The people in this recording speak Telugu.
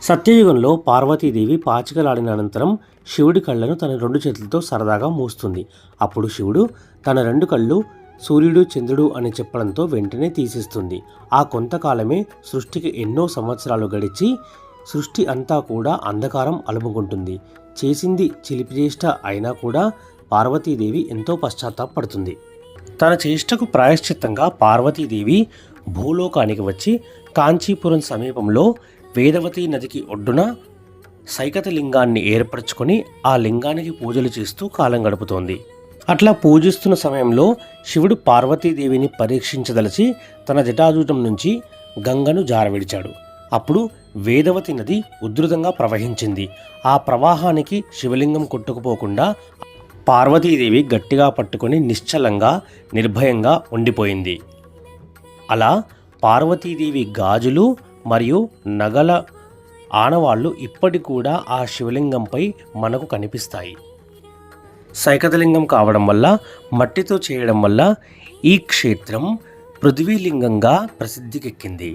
సత్యయుగంలో పార్వతీదేవి పాచికలాడిన అనంతరం శివుడి కళ్ళను తన 2 చేతులతో సరదాగా మూస్తుంది. అప్పుడు శివుడు తన 2 కళ్ళు సూర్యుడు చంద్రుడు అని చెప్పడంతో వెంటనే తీసేస్తుంది. ఆ కొంతకాలమే సృష్టికి ఎన్నో సంవత్సరాలు గడిచి సృష్టి అంతా కూడా అంధకారం అలుముకుంటుంది. చేసింది చిలిపిచేష్ట అయినా కూడా పార్వతీదేవి ఎంతో పశ్చాత్తాపడుతుంది. తన చేష్టకు ప్రాయశ్చిత్తంగా పార్వతీదేవి భూలోకానికి వచ్చి కాంచీపురం సమీపంలో వేదవతి నదికి ఒడ్డున సైకత లింగాన్ని ఏర్పరచుకొని ఆ లింగానికి పూజలు చేస్తూ కాలం గడుపుతోంది. అట్లా పూజిస్తున్న సమయంలో శివుడు పార్వతీదేవిని పరీక్షించదలిచి తన జటాజూటం నుంచి గంగను జారవిడిచాడు. అప్పుడు వేదవతి నది ఉధృతంగా ప్రవహించింది. ఆ ప్రవాహానికి శివలింగం కొట్టుకుపోకుండా పార్వతీదేవి గట్టిగా పట్టుకొని నిశ్చలంగా నిర్భయంగా ఉండిపోయింది. అలా పార్వతీదేవి గాజులు మరియు నగల ఆనవాళ్లు ఇప్పటి కూడా ఆ శివలింగంపై మనకు కనిపిస్తాయి. సైకతలింగం కావడం వల్ల, మట్టితో చేయడం వల్ల ఈ క్షేత్రం పృథ్వీలింగంగా ప్రసిద్ధికెక్కింది.